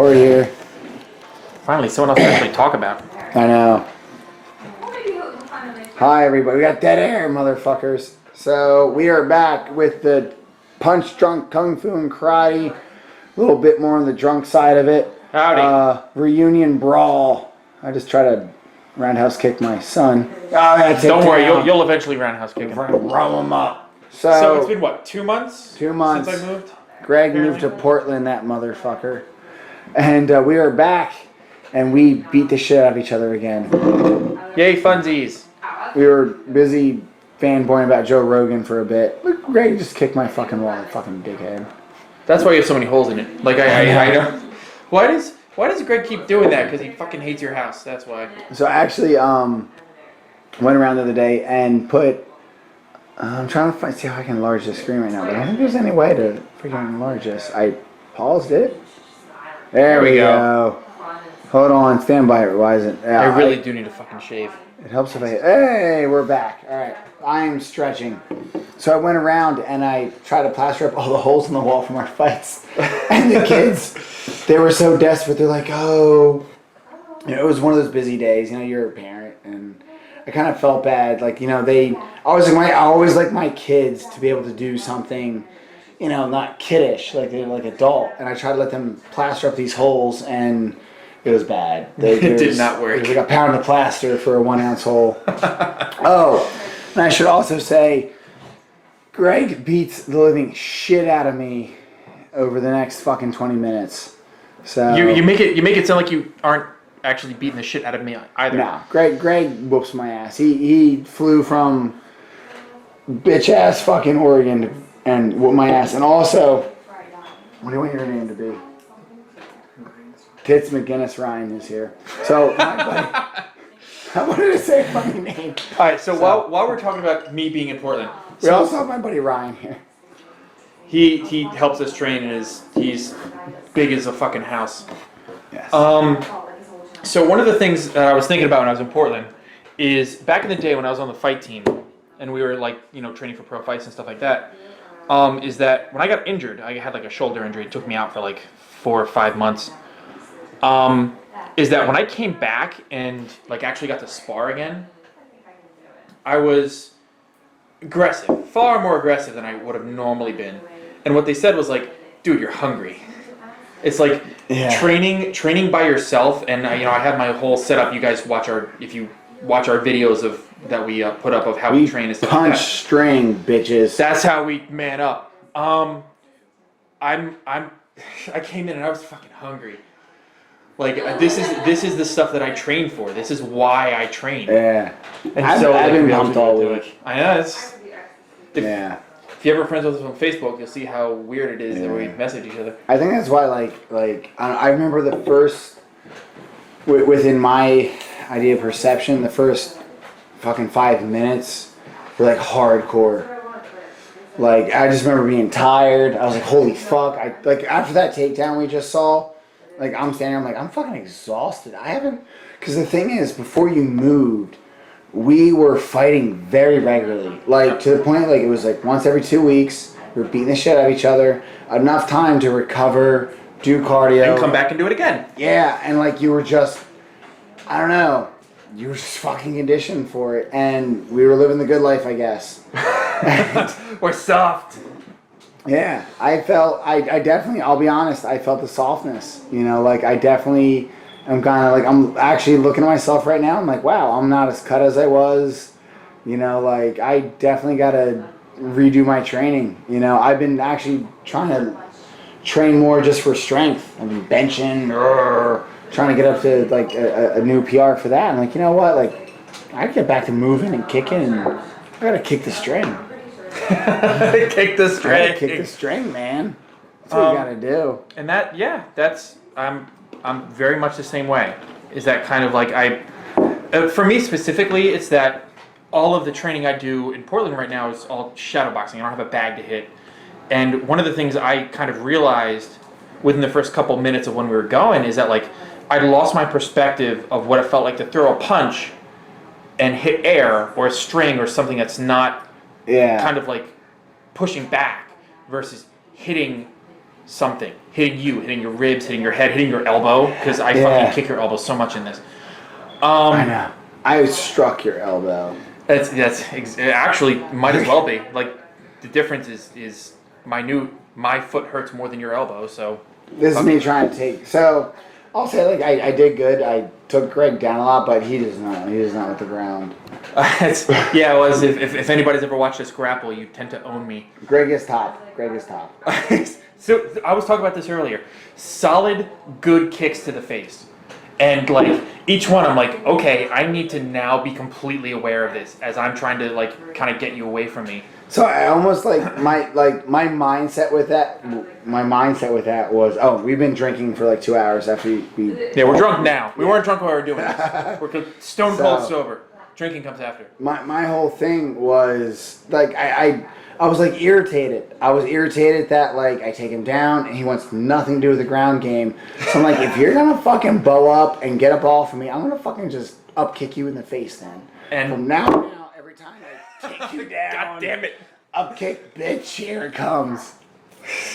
record here. Finally, someone else to actually talk about. I know. Hi, everybody. We got dead air, motherfuckers. So, we are back with the punch drunk kung fu and karate. A little bit more on the drunk side of it. Howdy. Reunion brawl. I just try to roundhouse kick my son. Oh, that's it. Don't worry, you'll eventually roundhouse kick him. Roll him up. So it's been what, 2 months? 2 months. Since I moved? Greg moved to Portland, that motherfucker. And we are back, and we beat the shit out of each other again. Yay, funsies. We were busy fanboying about Joe Rogan for a bit. Look, Greg just kicked my fucking wall, fucking dickhead. That's why you have so many holes in it. Like, I know. Why does Greg keep doing that? Because he fucking hates your house. That's why. So I actually went around the other day and put... I'm trying to see how I can enlarge the screen right now, but I don't think there's any way to freaking enlarge this. I paused it. There we go. Hold on, stand by it. Why isn't? I really do need to fucking shave. It helps if I. Hey, we're back. All right, I am stretching. So I went around and I tried to plaster up all the holes in the wall from our fights, and the kids, they were so desperate. They're like, oh, it was one of those busy days. You're a parent, and I kind of felt bad. Like, I always like my kids to be able to do something, not kiddish, like they're like adult. And I tried to let them plaster up these holes, and it was bad. It did not work. It was like a pound of plaster for a 1 ounce hole. Oh, and I should also say, Greg beats the living shit out of me over the next fucking 20 minutes. So you make it sound like you aren't actually beating the shit out of me either. No, Greg whoops my ass. He flew from bitch ass fucking Oregon and whooped my ass. And also, what do you want your name to be? Tits McGinnis Ryan is here. So my buddy, I wanted to say a funny name. All right, so while we're talking about me being in Portland, We also have my buddy Ryan here. he helps us train and he's big as a fucking house. Yes. So one of the things that I was thinking about when I was in Portland is back in the day when I was on the fight team and we were training for pro fights and stuff like that, is that when I got injured, I had like a shoulder injury. It took me out for like 4 or 5 months. Is that when I came back and like actually got to spar again, I was aggressive, far more aggressive than I would have normally been. And what they said was like, dude, you're hungry. It's like training by yourself, and I have my whole setup. You guys if you watch our videos that we put up of how we train and stuff like that. Punch string, bitches. That's how we man up. I came in and I was fucking hungry. Like this is the stuff that I train for. This is why I train. Yeah. And I've been pumped all week. I know. If you ever friends with us on Facebook, you'll see how weird it is that we message each other. I think that's why, I remember the first, within my idea of perception, the first fucking 5 minutes were like hardcore. Like, I just remember being tired. I was like, holy fuck. After that takedown we just saw, like, I'm standing there, I'm like, I'm fucking exhausted. Because the thing is, before you moved, we were fighting very regularly, to the point it was like once every 2 weeks. We were beating the shit out of each other. Enough time to recover, do cardio, and come back and do it again. Yeah, and you were just, I don't know, you were just fucking conditioned for it, and we were living the good life, I guess. We're soft. Yeah, I definitely, I'll be honest, I felt the softness. I definitely. I'm I'm actually looking at myself right now. I'm like, wow, I'm not as cut as I was. I definitely got to redo my training. I've been actually trying to train more just for strength. I've been benching, trying to get up to a new PR for that. I'm like, you know what? I get back to moving and kicking, and I got to kick the string. Kick the string. Kick the string, man. That's what you got to do. And that's I'm very much the same way. Is that kind of for me specifically, it's that all of the training I do in Portland right now is all shadow boxing. I don't have a bag to hit. And one of the things I kind of realized within the first couple minutes of when we were going is that I'd lost my perspective of what it felt like to throw a punch and hit air or a string or something that's not kind of pushing back versus hitting something. Hitting you, hitting your ribs, hitting your head, hitting your elbow, because I fucking kick your elbow so much in this. I know. I struck your elbow. Actually might as well be. Like, the difference is my foot hurts more than your elbow, so. This is me trying to take. So, I'll say, like, I did good. I took Greg down a lot, but he does not. He does not with the ground. Yeah, it was. If anybody's ever watched us grapple, you tend to own me. Greg is top. So, I was talking about this earlier. Solid, good kicks to the face. And, like, each one I'm like, okay, I need to now be completely aware of this as I'm trying to, like, kind of get you away from me. So I almost my mindset with that. My mindset with that was, we've been drinking for like 2 hours after we. Yeah, we're drunk now. We weren't drunk while we were doing this. We're stone cold sober. Drinking comes after. My whole thing was like I was like irritated. I was irritated that like I take him down and he wants nothing to do with the ground game. So I'm like, if you're gonna fucking bow up and get a ball from me, I'm gonna fucking just up kick you in the face then. And from now on out, every time I take you down, God damn it, up kick, bitch, here it comes.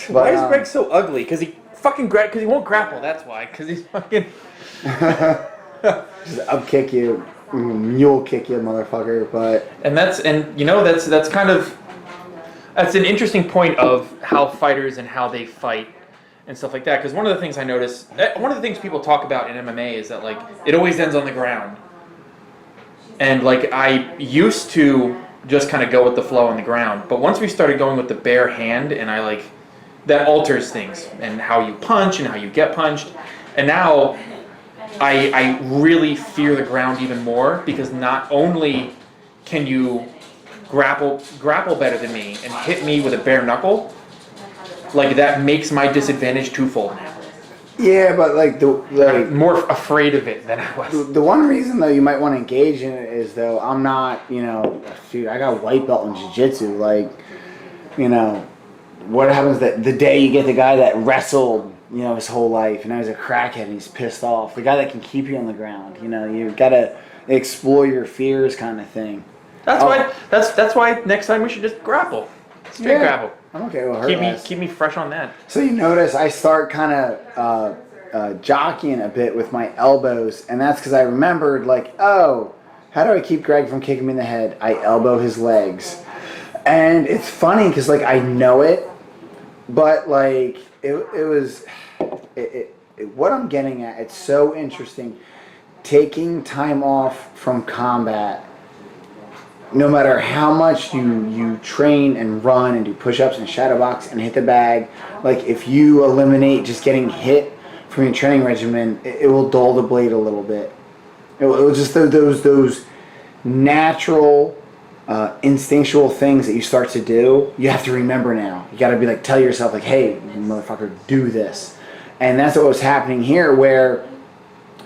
But, why is Greg so ugly? Because he fucking because he won't grapple. That's why. Because he's fucking just up kick you, mule kick you, motherfucker. But that's kind of. That's an interesting point of how fighters and how they fight and stuff like that. Because one of the things I notice, one of the things people talk about in MMA is that like it always ends on the ground. And like I used to just kind of go with the flow on the ground, but once we started going with the bare hand, and I like that alters things and how you punch and how you get punched. And now I really fear the ground even more because not only can you grapple better than me and hit me with a bare knuckle, like that makes my disadvantage twofold now. Yeah, but like I'm more afraid of it than I was. The one reason though you might want to engage in it is though I'm not, dude, I got white belt in jiu-jitsu. Like, what happens that the day you get the guy that wrestled, his whole life and now he's a crackhead and he's pissed off. The guy that can keep you on the ground. You gotta explore your fears, kind of thing. That's why next time we should just grapple. Straight grapple. I'm okay with her. Keep me fresh on that. So you notice I start kind of jockeying a bit with my elbows, and that's because I remembered like, how do I keep Greg from kicking me in the head? I elbow his legs, and it's funny because like I know it, but like what I'm getting at. It's so interesting, taking time off from combat. No matter how much you train and run and do push-ups and shadow box and hit the bag, like if you eliminate just getting hit from your training regimen, it will dull the blade a little bit. It will just those natural, instinctual things that you start to do. You have to remember now. You got to be like, tell yourself like, hey, motherfucker, do this. And that's what was happening here. Where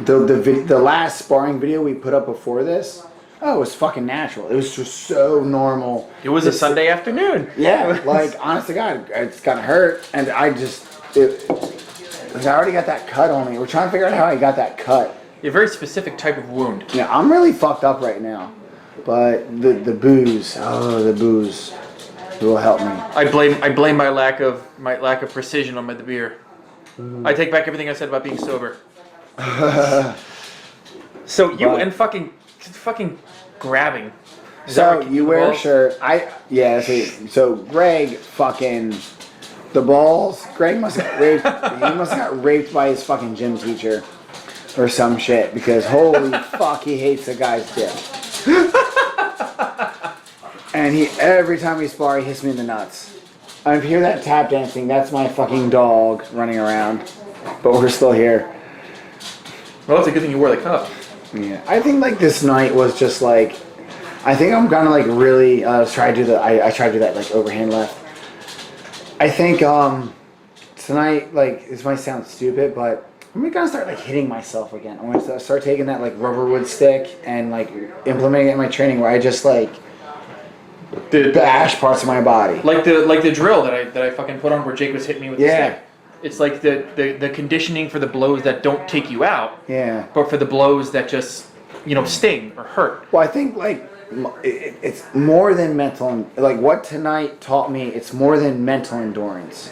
the last sparring video we put up before this. Oh, it was fucking natural. It was just so normal. It was a Sunday afternoon. Yeah, like, honest to God, it's gonna hurt. And I already got that cut on me. We're trying to figure out how I got that cut. A very specific type of wound. Yeah, I'm really fucked up right now. But the booze, the booze will help me. I blame my lack of precision on the beer. I take back everything I said about being sober. So you and fucking grabbing. So you wear a shirt. So Greg fucking the balls. Greg must have raped. He must have got raped by his fucking gym teacher or some shit because holy fuck, he hates the guy's dick. And every time we spar, he hits me in the nuts. I hear that tap dancing. That's my fucking dog running around. But we're still here. Well, it's a good thing you wore the cup. Yeah, I think like this night was just like, I think I'm gonna like really try to do I try to do that like overhand left. I think tonight, like, this might sound stupid, but I'm gonna start like hitting myself again. I'm gonna start taking that like rubber wood stick and like implementing it in my training where I just like bash parts of my body. Like the drill that I fucking put on where Jake was hitting me with the stick. It's like the conditioning for the blows that don't take you out. Yeah. But for the blows that just, sting or hurt. Well, I think like it's more than mental. Like what tonight taught me, it's more than mental endurance.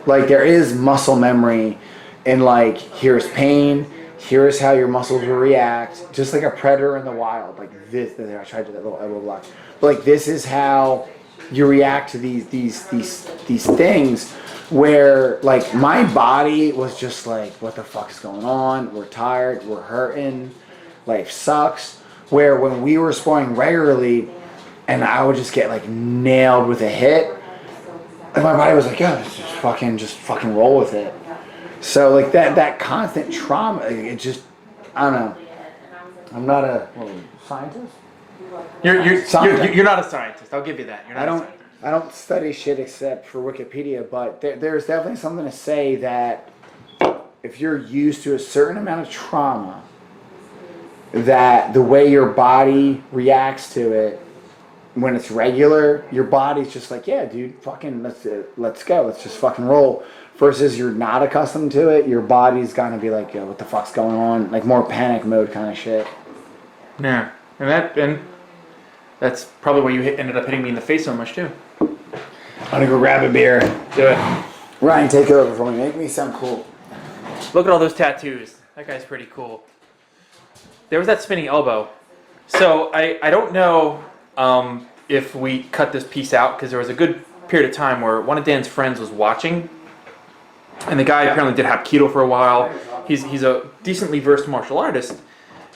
Like there is muscle memory, and like here's pain. Here's how your muscles will react, just like a predator in the wild. Like this, I tried to do that little elbow block. But like this is how you react to these things. Where like my body was just like, what the fuck is going on? We're tired. We're hurting. Life sucks. Where when we were sparring regularly, and I would just get like nailed with a hit, and my body was like, yeah, just fucking roll with it. So like that constant trauma, it just, I don't know. I'm not a scientist. You're not a scientist. I'll give you that. You're not a scientist. I don't study shit except for Wikipedia, but there's definitely something to say that if you're used to a certain amount of trauma, that the way your body reacts to it when it's regular, your body's just like, yeah, dude, fucking let's go, let's just fucking roll. Versus you're not accustomed to it, your body's gonna be like, yo, what the fuck's going on? Like more panic mode kind of shit. Yeah, and that's probably why you ended up hitting me in the face so much too. I'm gonna go grab a beer. Do it. Ryan, take over for me. Make me sound cool. Look at all those tattoos. That guy's pretty cool. There was that spinning elbow. So I don't know if we cut this piece out, because there was a good period of time where one of Dan's friends was watching. And the guy apparently did Hapkido for a while. He's a decently versed martial artist,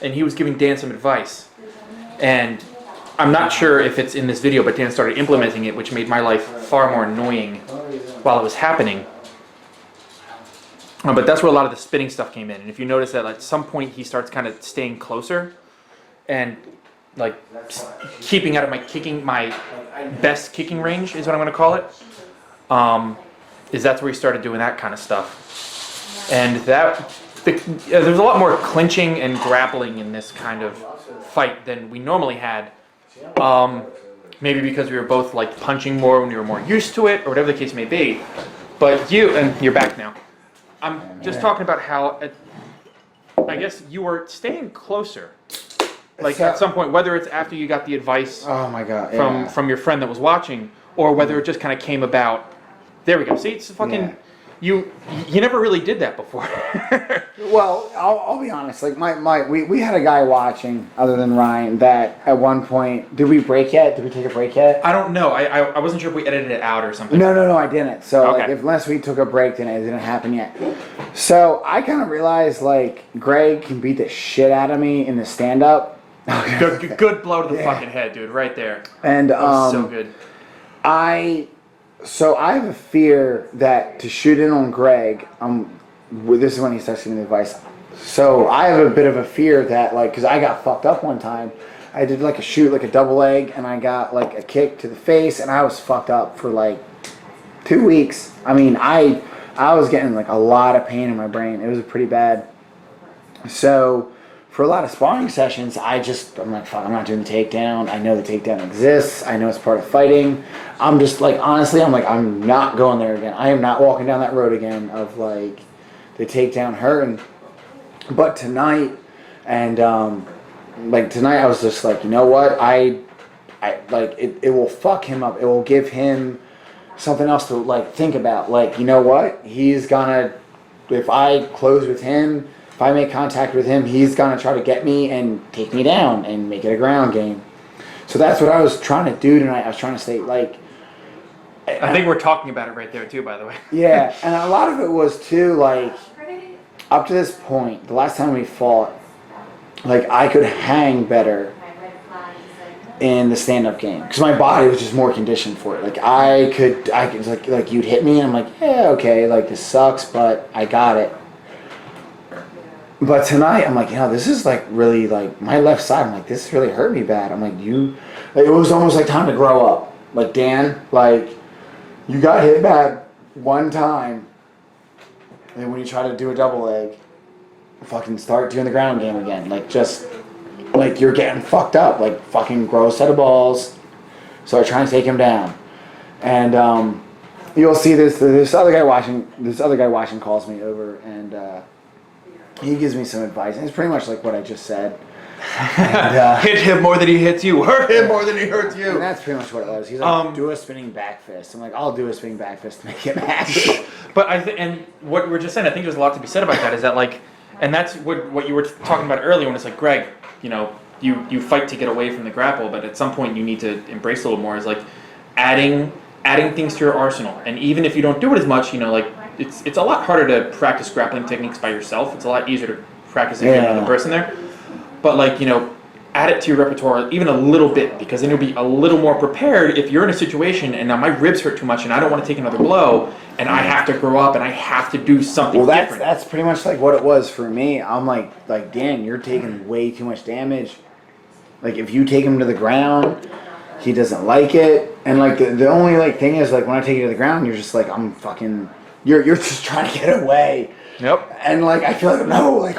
and he was giving Dan some advice. And I'm not sure if it's in this video, but Dan started implementing it, which made my life far more annoying while it was happening. But that's where a lot of the spinning stuff came in. And if you notice that at some point he starts kind of staying closer and like keeping out of my best kicking range is what I'm going to call it. That's where he started doing that kind of stuff. And there's a lot more clinching and grappling in this kind of fight than we normally had. Maybe because we were both like punching more when we were more used to it, or whatever the case may be. But you're back now. I'm just talking about how, I guess you were staying closer. Like at some point, whether it's after you got the advice oh my God, from your friend that was watching, or whether it just kind of came about. There we go. See, it's fucking, you never really did that before. Well, I'll be honest. Like we had a guy watching other than Ryan that at one point, did we break yet? Did we take a break yet? I don't know. I wasn't sure if we edited it out or something. No, I didn't. So okay. Like, unless we took a break, then it didn't happen yet. So I kind of realized like Greg can beat the shit out of me in the stand up. Good blow to the fucking head, dude. Right there. And that was so good. So I have a fear that to shoot in on Greg, this is when he starts giving me advice. So I have a bit of a fear that like, cause I got fucked up one time. I did like a shoot, like a double leg, and I got like a kick to the face, and I was fucked up for like 2 weeks. I mean, I was getting like a lot of pain in my brain. It was pretty bad. So for a lot of sparring sessions, I'm like, fuck, I'm not doing the takedown. I know the takedown exists. I know it's part of fighting. I'm just like, honestly, I'm not going there again. I am not walking down that road again of like the takedown hurting. But tonight, and tonight I was just like, you know what? I like it will fuck him up. It will give him something else to like think about. Like, you know what? He's gonna, if I close with him, if I make contact with him, he's going to try to get me and take me down and make it a ground game. So that's what I was trying to do tonight. I was trying to stay like... I think we're talking about it right there too, by the way. Yeah, and a lot of it was too, like, up to this point, the last time we fought, like, I could hang better in the stand-up game. Because my body was just more conditioned for it. Like, I could like you'd hit me and I'm like, yeah, okay, like, this sucks, but I got it. But tonight, I'm like, you know, this is like really like my left side. I'm like, this really hurt me bad. I'm like, it was almost like time to grow up. Like, Dan, like, you got hit bad one time, and then when you try to do a double leg, fucking start doing the ground game again. Like, just like you're getting fucked up. Like, fucking grow a set of balls. Start trying to take him down, and you'll see this other guy watching. This other guy watching calls me over and. he gives me some advice, and it's pretty much like what I just said. And, hit him more than he hits you. Hurt him more than he hurts you. and that's pretty much what it was. He's like, do a spinning back fist. I'm like, I'll do a spinning back fist to make him happy. But and what we were just saying, I think there's a lot to be said about that. Is that like, and that's what you were talking about earlier when it's like, Greg, you know, you fight to get away from the grapple, but at some point you need to embrace a little more. Is like adding things to your arsenal, and even if you don't do it as much, you know, like it's a lot harder to practice grappling techniques by yourself. It's a lot easier to practice if you have another person there. But like, you know, add it to your repertoire even a little bit, because then you'll be a little more prepared if you're in a situation and now my ribs hurt too much and I don't want to take another blow and I have to grow up and I have to do something different. That's pretty much like what it was for me. I'm like Dan, you're taking way too much damage. Like if you take him to the ground, he doesn't like it. And like the only like thing is like when I take you to the ground, you're just like, I'm fucking, you're just trying to get away. Yep. And like I feel like no, like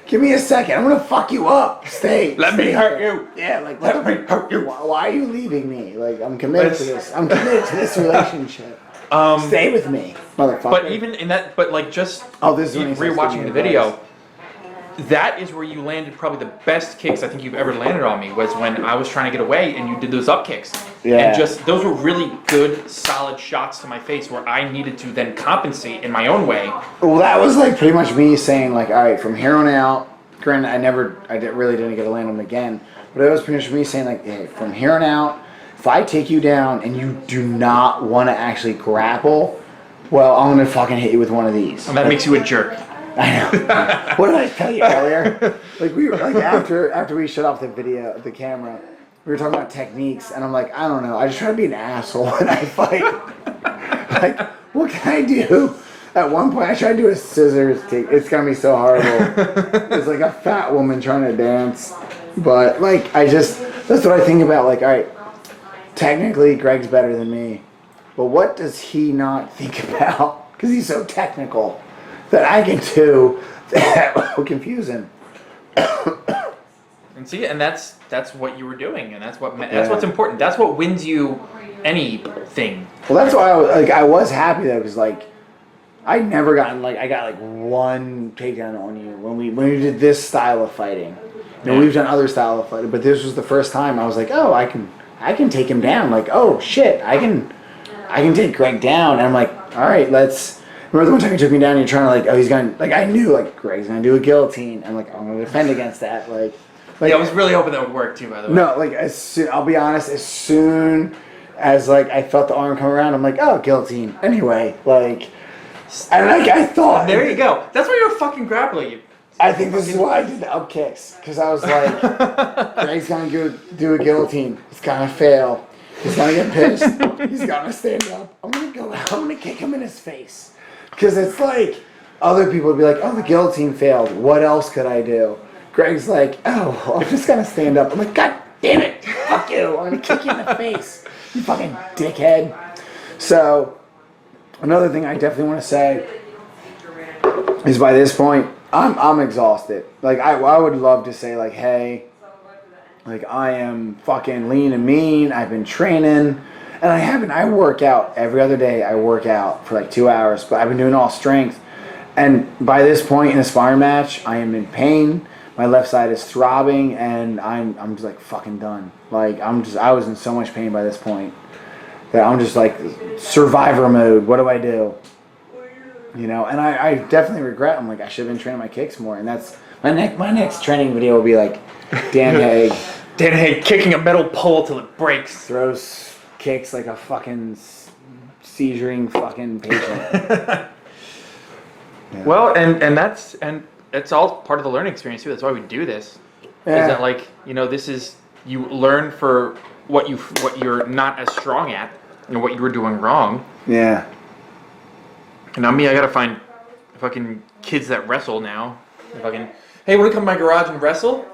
give me a second. I'm gonna fuck you up. Let me hurt you. Yeah, like let me hurt you. Why are you leaving me? Like I'm committed to this. I'm committed to this relationship. Stay with me, motherfucker. But even in that, but like just this is rewatching the video, that is where you landed probably the best kicks I think you've ever landed on me, was when I was trying to get away and you did those up kicks. Yeah. And just those were really good, solid shots to my face where I needed to then compensate in my own way. Well, that was like pretty much me saying like, all right, from here on out. Granted, I really didn't get to land him again, but it was pretty much me saying like, hey, from here on out, if I take you down and you do not want to actually grapple, well, I'm gonna fucking hit you with one of these. And that makes you a jerk. I know. What did I tell you earlier? Like we were like after we shut off the camera, we were talking about techniques, and I'm like, I don't know. I just try to be an asshole when I fight. Like, what can I do? At one point, I tried to do a scissors take. It's gonna be so horrible. It's like a fat woman trying to dance. But like, that's what I think about. Like, all right, technically, Greg's better than me, but what does he not think about? Because he's so technical that I can do that will confuse him. And see, and that's what you were doing, and that's what's important. That's what wins you anything. Well, that's why I was happy though, because like I got one takedown on you when we did this style of fighting. You know, we've done other style of fighting, but this was the first time I was like, oh, I can take him down. Like, oh shit, I can take Greg down. And I'm like, all right, let's. Remember the one time you took me down and you're trying to like, oh, he's going to, like, I knew, like, Greg's going to do a guillotine. And, like, I'm going to defend against that. Like, yeah, I was really hoping that would work, too, by the way. No, like, I'll be honest, as soon as, like, I felt the arm come around, I'm like, oh, guillotine. Anyway, like, and, like, I thought. There you go. That's why you're fucking grappling. I think this is why I did the up kicks. Because I was like, Greg's going to do a guillotine. It's going to fail. He's going to get pissed. He's going to stand up. I'm going to kick him in his face. Because it's like, other people would be like, oh, the guillotine failed. What else could I do? Greg's like, oh, well, I'm just going to stand up. I'm like, God damn it. Fuck you. I'm going to kick you in the face. You fucking dickhead. So, another thing I definitely want to say is by this point, I'm exhausted. Like, I would love to say, like, hey, like, I am fucking lean and mean. I've been training. And I work out every other day. I work out for like 2 hours, but I've been doing all strength. And by this point in a sparring match, I am in pain. My left side is throbbing, and I'm just like fucking done. Like I was in so much pain by this point that I'm just like survivor mode. What do I do? You know, and I definitely regret. I'm like I should have been training my kicks more. And that's my next training video will be like Dan Haig kicking a metal pole till it breaks. Throws kicks like a fucking seizuring fucking patient. Yeah. Well, and it's all part of the learning experience too. That's why we do this. Yeah. Is that like, you know, this is, you learn for what you're not as strong at, you know, what you were doing wrong. Yeah. And now me, I gotta find fucking kids that wrestle now. Hey, wanna come to my garage and wrestle?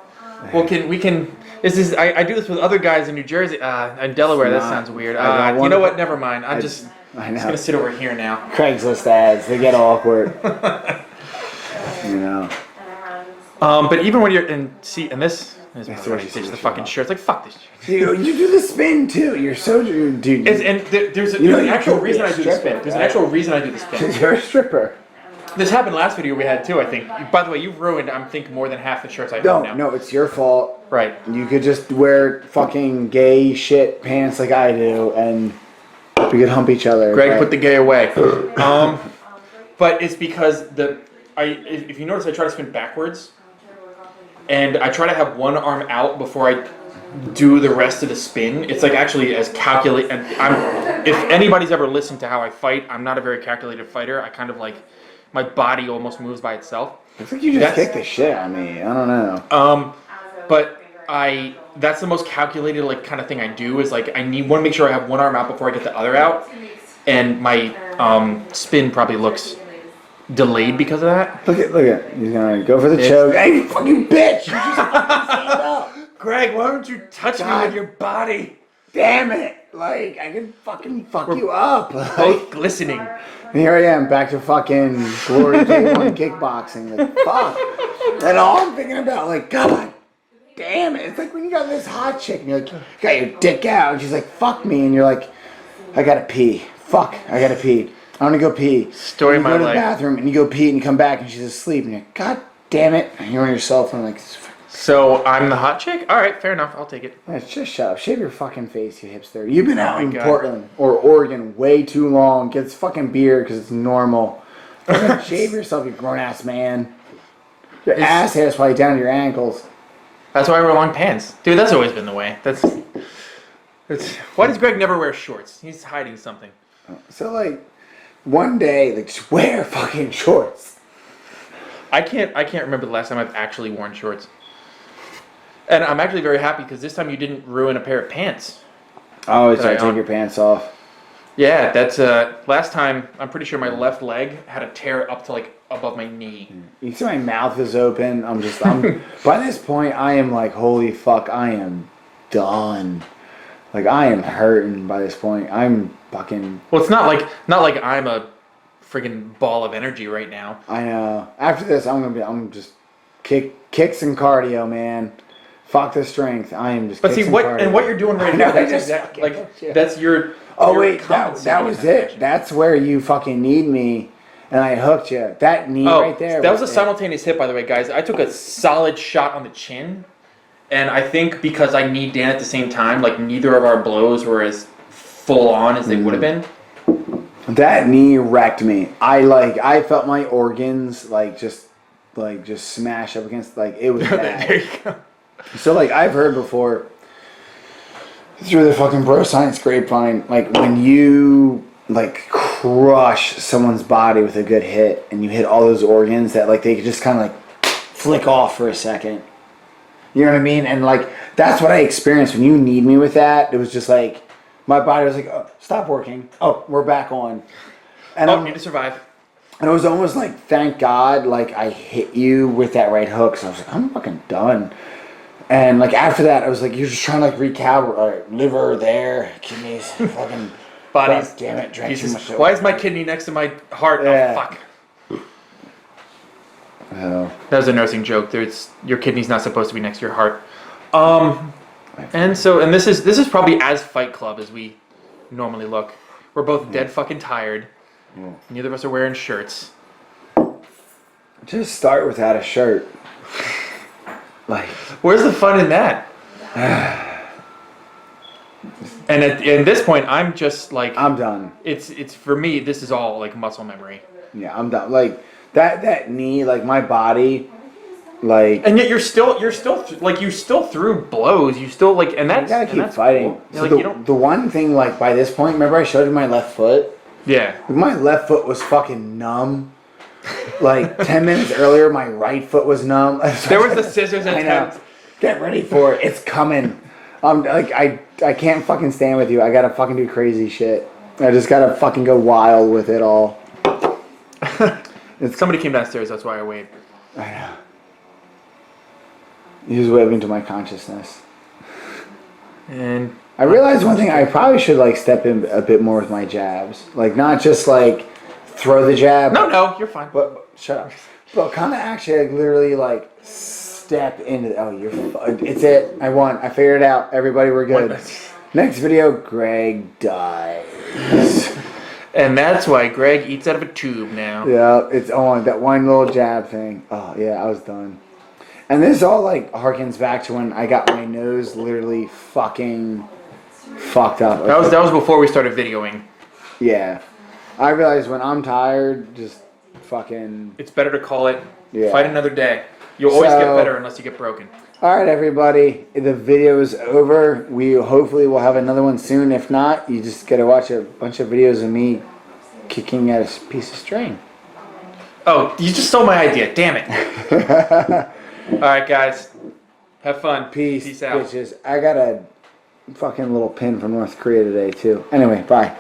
Well, we can. I do this with other guys in New Jersey, in Delaware. That sounds weird. You know what? Never mind. I'm just gonna sit over here now. Craigslist ads, they get awkward. You know. But even when you're and this is the fucking shirt. It's like fuck this shit. You do the spin too. You're so dude. There's an actual reason I do the spin. There's an actual reason I do the spin. You're a stripper. This happened last video we had too, I think. By the way, you've ruined, I think, more than half the shirts I have now. No, it's your fault. Right. You could just wear fucking gay shit pants like I do, and we could hump each other. Greg, put the gay away. But it's because if you notice, I try to spin backwards, and I try to have one arm out before I do the rest of the spin. It's like actually as calculated. If anybody's ever listened to how I fight, I'm not a very calculated fighter. I kind of like my body almost moves by itself. It's like you just kicked the shit out of me. I don't know. But that's the most calculated like kind of thing I do is like I want to make sure I have one arm out before I get the other out, and my spin probably looks delayed because of that. Look at. He's gonna go for the choke. Hey, you fucking bitch! You just stand up. Greg, why don't you touch me with your body? Damn it! Like I can fucking fuck you up. Both glistening. And here I am, back to fucking Glory K1 kickboxing. Like, fuck. And all I'm thinking about, like, God damn it. It's like when you got this hot chick and you're like, you got your dick out. And she's like, fuck me. And you're like, I gotta pee. Fuck, I gotta pee. I wanna go pee. Story of my life. You go to the bathroom and you go pee and you come back and she's asleep. And you're like, God damn it. And you're on your cell phone like, so I'm the hot chick? Alright, fair enough. I'll take it. Just shut up. Shave your fucking face, you hipster. You've been out in God. Portland or Oregon way too long. Get this fucking beard because it's normal. Shave yourself, you grown-ass man. Your ass hair's probably down to your ankles. That's why I wear long pants. Dude, that's always been the way. That's why does Greg never wear shorts? He's hiding something. So, like, one day, like, just wear fucking shorts. I can't remember the last time I've actually worn shorts. And I'm actually very happy because this time you didn't ruin a pair of pants. I always try to take your pants off. Yeah, that's last time I'm pretty sure my left leg had a tear up to like above my knee. You see my mouth is open. I'm by this point I am like, holy fuck, I am done. Like I am hurting by this point. I'm fucking. Well, it's not like I'm a friggin' ball of energy right now. I know. After this I'm just kicks and cardio, man. Fuck the strength. I am just. But see what you're doing right now. That's your. Oh your wait, that was it. That's where you fucking need me, and I hooked you. That knee right there. That was a simultaneous hit, by the way, guys. I took a solid shot on the chin, and I think because I kneed Dan at the same time, like neither of our blows were as full on as they would have been. That knee wrecked me. I felt my organs just smash up against it was bad. There you go. So like I've heard before through the fucking bro science grapevine, like when you like crush someone's body with a good hit and you hit all those organs that like they could just kind of like flick off for a second. You know what I mean? And like that's what I experienced when you need me with that. It was just like my body was like, oh, stop working. Oh, we're back on. And I need to survive. And it was almost like, thank God, like I hit you with that right hook. So I was like, I'm fucking done. And like after that, I was like, you're just trying to like recalibrate. All right, liver there, kidneys, fucking bodies. God damn it, drank too much. Why is my kidney next to my heart? Yeah. Oh fuck. Oh. That was a nursing joke. Your kidney's not supposed to be next to your heart. And this is probably as Fight Club as we normally look. We're both dead fucking tired. Yeah. Neither of us are wearing shirts. Just start without a shirt. Like, where's the fun in that? And at this point, I'm just like, I'm done. It's for me. This is all like muscle memory. Yeah, I'm done. Like that knee, like my body, like. And yet you're still like you still threw blows. You still like, and that's you gotta keep fighting. Cool. So like, the, you don't... the one thing, like by this point, remember I showed you my left foot. Yeah. My left foot was fucking numb. Like 10 minutes earlier, my right foot was numb. There was the scissors at 10. Get ready for it. It's coming. Like I can't fucking stand with you. I gotta fucking do crazy shit. I just gotta fucking go wild with it all. Somebody came downstairs. That's why I waved. I know. He was waving to my consciousness. And I realized one thing. I probably should like step in a bit more with my jabs. Like not just like throw the jab. No, you're fine. But shut up. But kind of actually like literally like step into the, it's it. I won. I figured it out. Everybody, we're good. Next video, Greg dies. And that's why Greg eats out of a tube now. Yeah, it's on that one little jab thing. Oh yeah, I was done. And this all like harkens back to when I got my nose literally fucking fucked up. That was before we started videoing. Yeah. I realized when I'm tired, just fucking... It's better to call it. Yeah. Fight another day. You'll always get better unless you get broken. Alright, everybody. The video is over. We hopefully will have another one soon. If not, you just gotta watch a bunch of videos of me kicking at a piece of string. Oh, you just stole my idea. Damn it. Alright, guys. Have fun. Peace out. Bitches. I got a fucking little pin from North Korea today, too. Anyway, bye.